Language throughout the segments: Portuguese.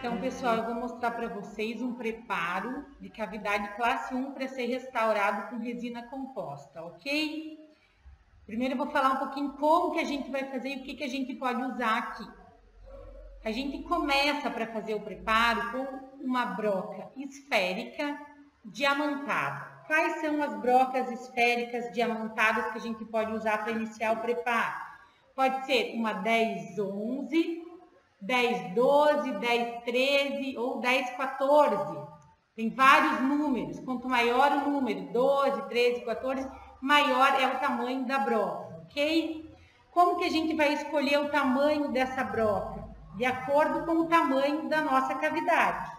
Então, pessoal, eu vou mostrar para vocês um preparo de cavidade classe 1 para ser restaurado com resina composta, ok? Primeiro eu vou falar um pouquinho como que a gente vai fazer e o que a gente pode usar aqui. A gente começa para fazer o preparo com uma broca esférica diamantada. Quais são as brocas esféricas diamantadas que a gente pode usar para iniciar o preparo? Pode ser uma 1011, 1012, 1013 ou 1014. Tem vários números. Quanto maior o número, 12, 13, 14, maior é o tamanho da broca, ok? Como que a gente vai escolher o tamanho dessa broca? De acordo com o tamanho da nossa cavidade.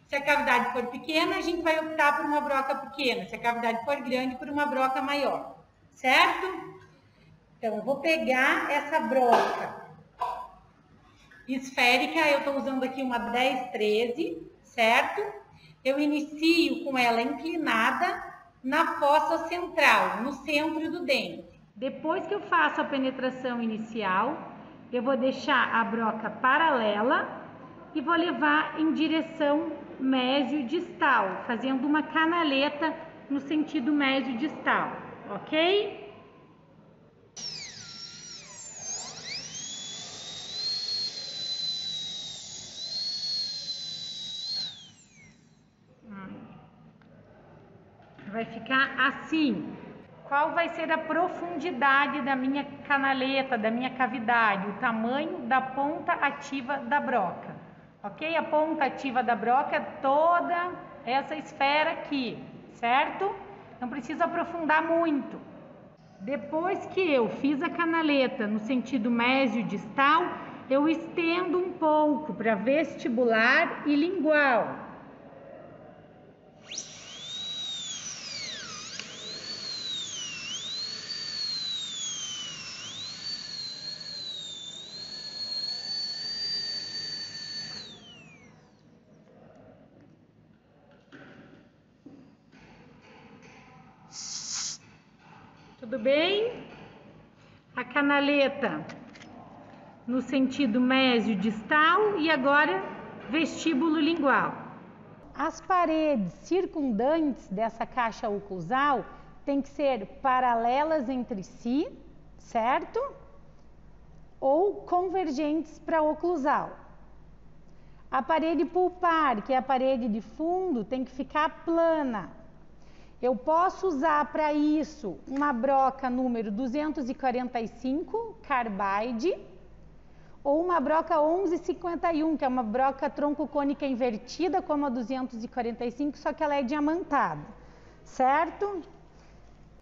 Se a cavidade for pequena, a gente vai optar por uma broca pequena. Se a cavidade for grande, por uma broca maior, certo? Então, eu vou pegar essa broca esférica, eu estou usando aqui uma 1013, certo? Eu inicio com ela inclinada na fossa central, no centro do dente. Depois que eu faço a penetração inicial, eu vou deixar a broca paralela e vou levar em direção médio-distal, fazendo uma canaleta no sentido médio-distal, ok? Vai ficar assim. Qual vai ser a profundidade da minha canaleta, da minha cavidade? O tamanho da ponta ativa da broca. Ok? A ponta ativa da broca é toda essa esfera aqui, certo? Não precisa aprofundar muito. Depois que eu fiz a canaleta no sentido médio-distal, eu estendo um pouco para vestibular e lingual. Tudo bem? A canaleta no sentido médio-distal e agora vestíbulo lingual. As paredes circundantes dessa caixa oclusal têm que ser paralelas entre si, certo? Ou convergentes para a oclusal. A parede pulpar, que é a parede de fundo, tem que ficar plana. Eu posso usar para isso uma broca número 245, carbide, ou uma broca 1151, que é uma broca tronco cônica invertida, como a 245, só que ela é diamantada, certo?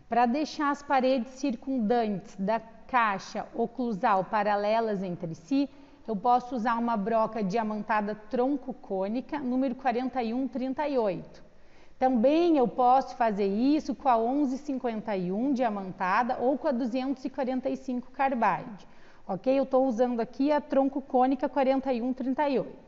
Para deixar as paredes circundantes da caixa oclusal paralelas entre si, eu posso usar uma broca diamantada tronco cônica, número 4138. Também eu posso fazer isso com a 1151 diamantada ou com a 245 carbide. Ok? Eu estou usando aqui a tronco cônica 4138.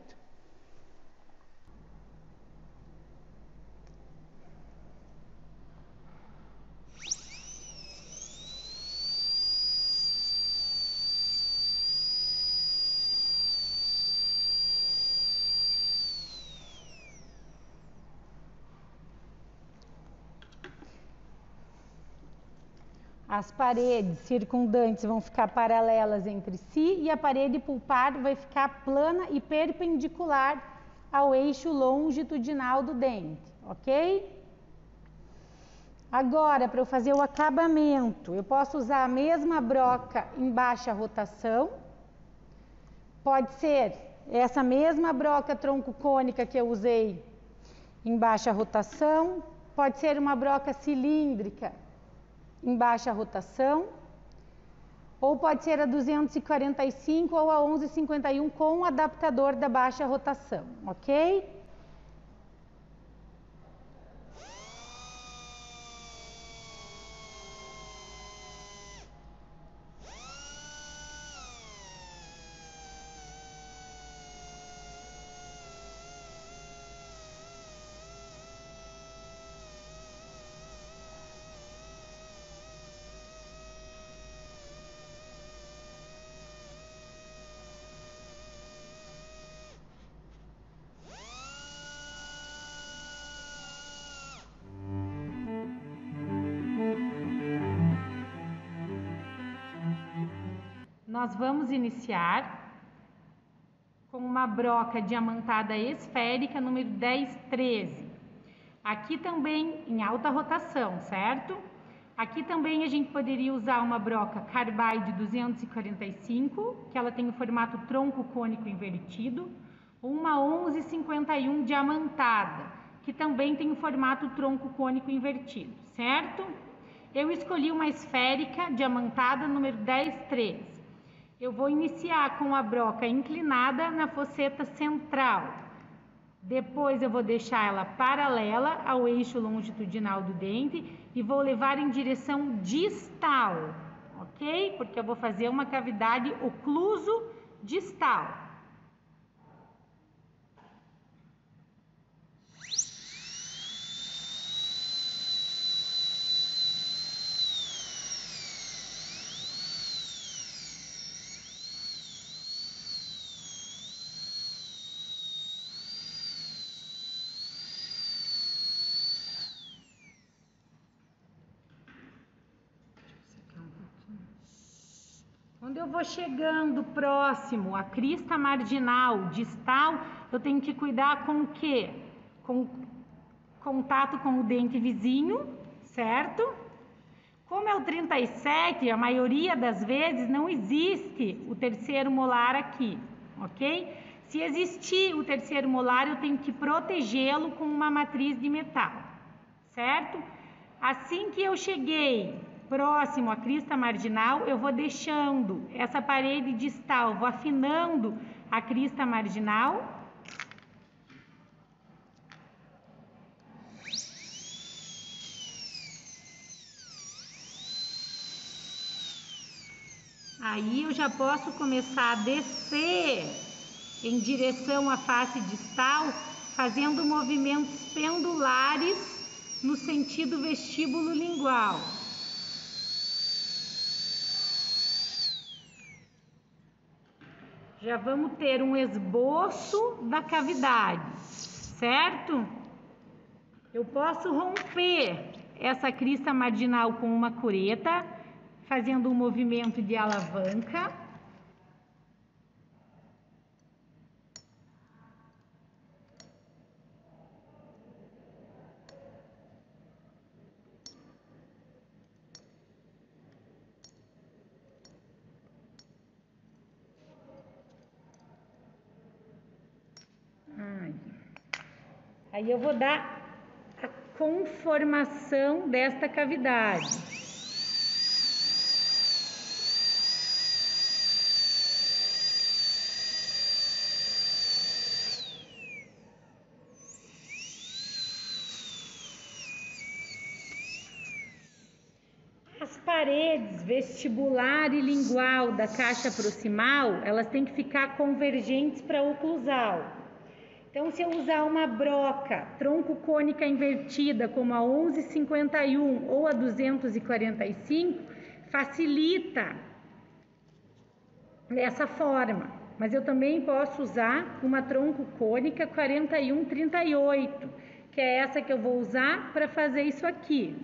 As paredes circundantes vão ficar paralelas entre si e a parede pulpar vai ficar plana e perpendicular ao eixo longitudinal do dente, ok? Agora, para eu fazer o acabamento, eu posso usar a mesma broca em baixa rotação. Pode ser essa mesma broca tronco cônica que eu usei em baixa rotação. Pode ser uma broca cilíndrica em baixa rotação, ou pode ser a 245 ou a 1151 com o adaptador da baixa rotação, ok? nós vamos iniciar com uma broca diamantada esférica número 1013. Aqui também em alta rotação, certo? Aqui também a gente poderia usar uma broca Carbide 245, que ela tem o formato tronco cônico invertido, ou uma 1151 diamantada, que também tem o formato tronco cônico invertido, certo? Eu escolhi uma esférica diamantada número 1013. Eu vou iniciar com a broca inclinada na fosseta central. Depois eu vou deixar ela paralela ao eixo longitudinal do dente e vou levar em direção distal, ok? Porque eu vou fazer uma cavidade ocluso distal. Quando eu vou chegando próximo à crista marginal distal, eu tenho que cuidar com o quê? Com contato com o dente vizinho, certo? Como é o 37, a maioria das vezes não existe o terceiro molar aqui, ok? Se existir o terceiro molar, eu tenho que protegê-lo com uma matriz de metal, certo? Assim que eu cheguei próximo à crista marginal, eu vou deixando essa parede distal, vou afinando a crista marginal. Aí eu já posso começar a descer em direção à face distal, fazendo movimentos pendulares no sentido vestíbulo lingual. Já vamos ter um esboço da cavidade, certo? Eu posso romper essa crista marginal com uma cureta, fazendo um movimento de alavanca. Aí eu vou dar a conformação desta cavidade. As paredes vestibular e lingual da caixa proximal, elas têm que ficar convergentes para a oclusal. Então, se eu usar uma broca tronco cônica invertida, como a 1151 ou a 245, facilita dessa forma. Mas eu também posso usar uma tronco cônica 4138, que é essa que eu vou usar para fazer isso aqui.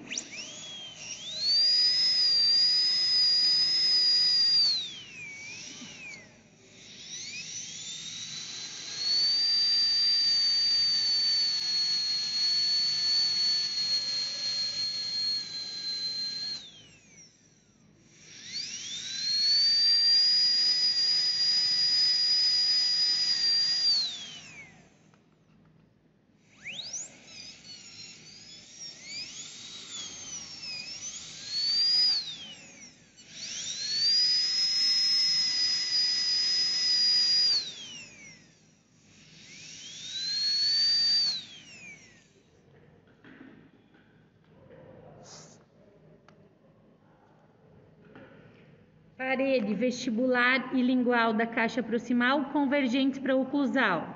Parede vestibular e lingual da caixa proximal convergentes para a oclusal.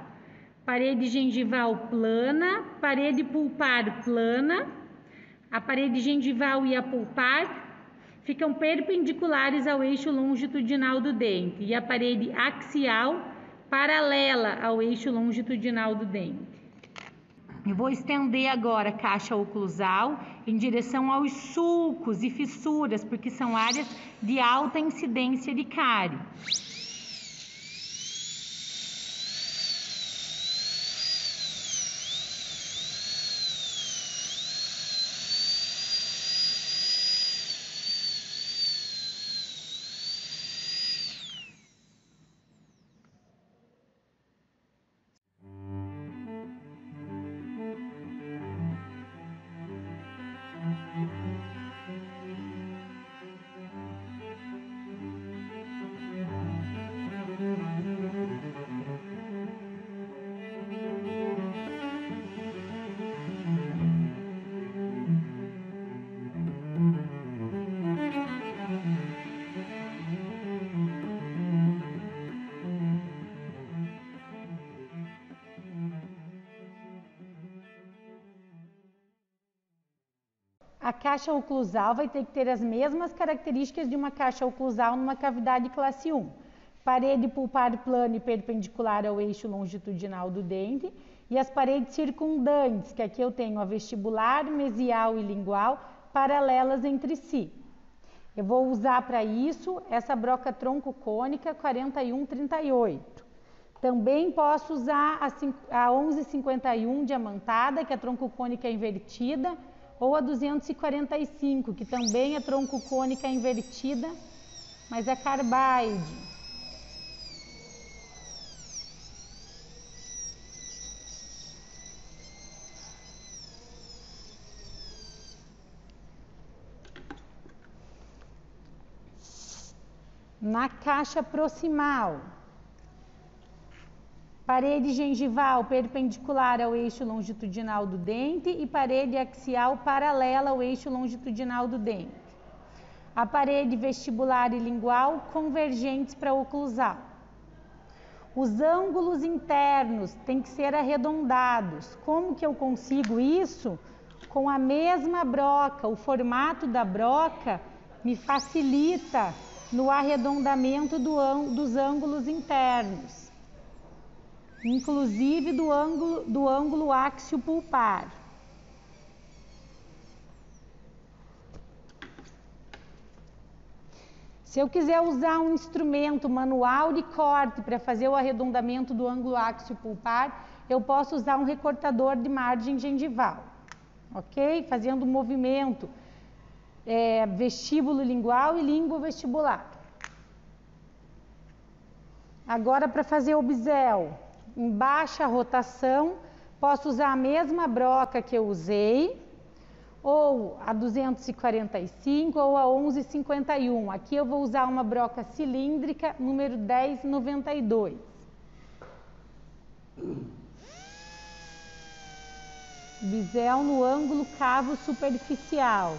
Parede gengival plana, parede pulpar plana. A parede gengival e a pulpar ficam perpendiculares ao eixo longitudinal do dente e a parede axial paralela ao eixo longitudinal do dente. Eu vou estender agora a caixa oclusal em direção aos sulcos e fissuras, porque são áreas de alta incidência de cárie. A caixa oclusal vai ter que ter as mesmas características de uma caixa oclusal numa cavidade classe 1. Parede pulpar plana e perpendicular ao eixo longitudinal do dente e as paredes circundantes, que aqui eu tenho a vestibular, mesial e lingual, paralelas entre si. Eu vou usar para isso essa broca tronco-cônica 4138. Também posso usar a 1151 diamantada, que é tronco-cônica invertida, ou a 245, que também é tronco-cônica invertida, mas é carbaide. Na caixa proximal, parede gengival perpendicular ao eixo longitudinal do dente e parede axial paralela ao eixo longitudinal do dente. A parede vestibular e lingual convergentes para a oclusal. Os ângulos internos têm que ser arredondados. Como que eu consigo isso? Com a mesma broca. O formato da broca me facilita no arredondamento dos ângulos internos, inclusive do ângulo áxio pulpar. Se eu quiser usar um instrumento manual de corte para fazer o arredondamento do ângulo áxio pulpar, eu posso usar um recortador de margem gengival, ok? Fazendo um movimento vestíbulo lingual e língua vestibular. Agora, para fazer o bisel, em baixa rotação, posso usar a mesma broca que eu usei, ou a 245 ou a 1151. Aqui eu vou usar uma broca cilíndrica número 1092. Bisel no ângulo cavo superficial.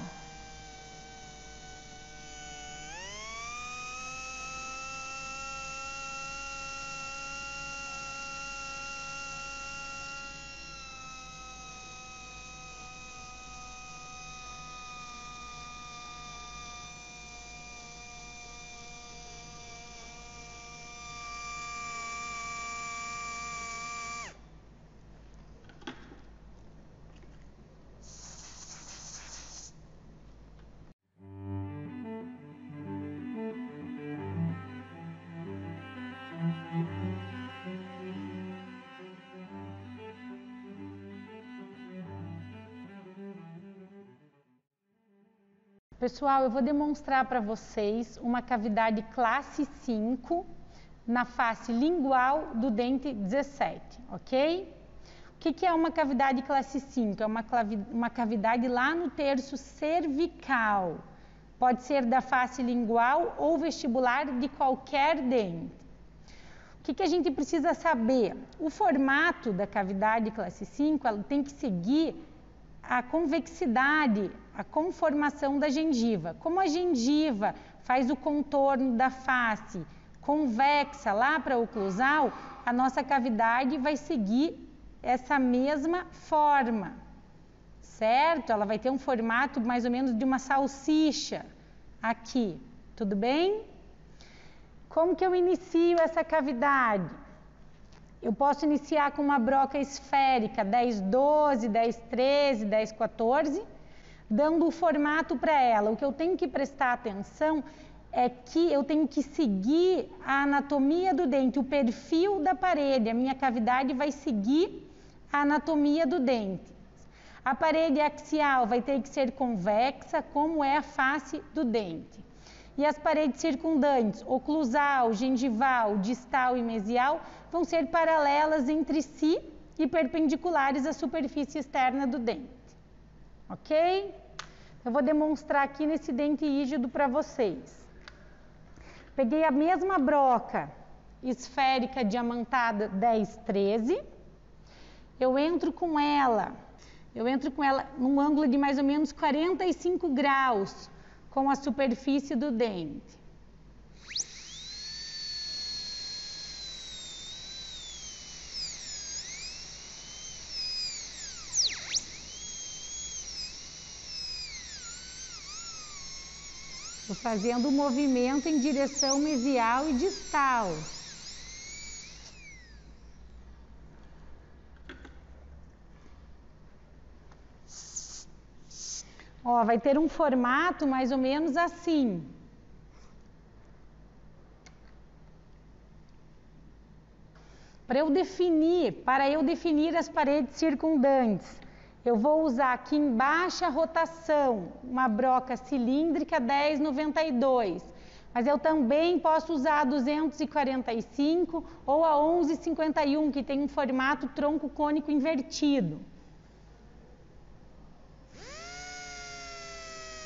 Pessoal, eu vou demonstrar para vocês uma cavidade classe 5 na face lingual do dente 17, ok? O que é uma cavidade classe 5? É uma cavidade lá no terço cervical. Pode ser da face lingual ou vestibular de qualquer dente. O que a gente precisa saber? O formato da cavidade classe 5 ela tem que seguir a convexidade, a conformação da gengiva. Como a gengiva faz o contorno da face convexa lá para a oclusal, a nossa cavidade vai seguir essa mesma forma, certo? Ela vai ter um formato mais ou menos de uma salsicha aqui, tudo bem? Como que eu inicio essa cavidade? Eu posso iniciar com uma broca esférica 1012, 1013, 1014. dando o formato para ela. O que eu tenho que prestar atenção é que eu tenho que seguir a anatomia do dente, o perfil da parede. A minha cavidade vai seguir a anatomia do dente. A parede axial vai ter que ser convexa, como é a face do dente. E as paredes circundantes, oclusal, gengival, distal e mesial, vão ser paralelas entre si e perpendiculares à superfície externa do dente. Ok? Eu vou demonstrar aqui nesse dente rígido para vocês. Peguei a mesma broca esférica diamantada 10-13. Eu entro com ela num ângulo de mais ou menos 45 graus com a superfície do dente. Estou fazendo o movimento em direção mesial e distal. Ó, vai ter um formato mais ou menos assim. Para eu definir as paredes circundantes, eu vou usar aqui em baixa rotação uma broca cilíndrica 1092, mas eu também posso usar a 245 ou a 1151, que tem um formato tronco cônico invertido.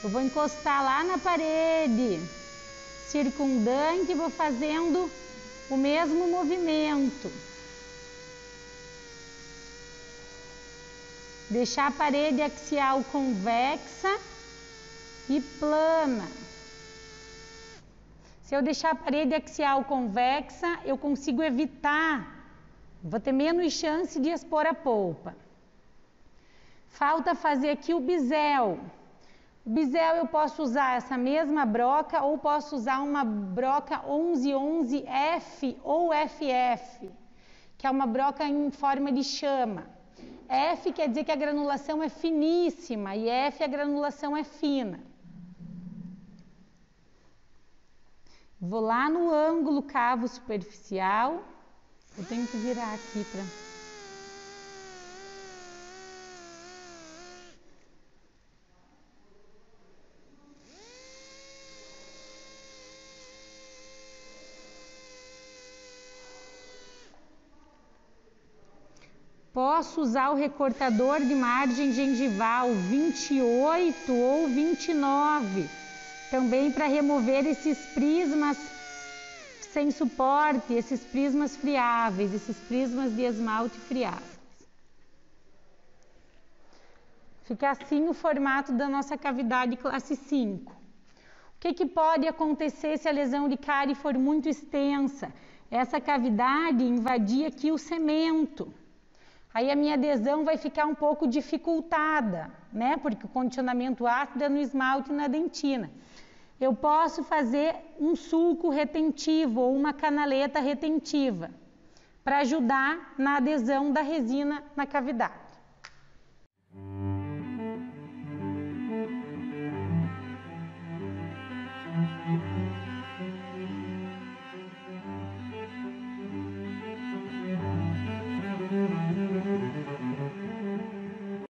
Eu vou encostar lá na parede circundante e vou fazendo o mesmo movimento. Deixar a parede axial convexa e plana. Se eu deixar a parede axial convexa, eu consigo evitar, vou ter menos chance de expor a polpa. Falta fazer aqui o bisel. O bisel eu posso usar essa mesma broca ou posso usar uma broca 1111F ou FF, que é uma broca em forma de chama. F quer dizer que a granulação é finíssima e F a granulação é fina. Vou lá no ângulo cavo superficial. Eu tenho que virar aqui para... Posso usar o recortador de margem gengival 28 ou 29, também para remover esses prismas sem suporte, esses prismas friáveis, esses prismas de esmalte friáveis. Fica assim o formato da nossa cavidade classe 5. O que pode acontecer se a lesão de cárie for muito extensa? Essa cavidade invadir aqui o cemento. Aí a minha adesão vai ficar um pouco dificultada, né? Porque o condicionamento ácido é no esmalte e na dentina. Eu posso fazer um sulco retentivo ou uma canaleta retentiva para ajudar na adesão da resina na cavidade.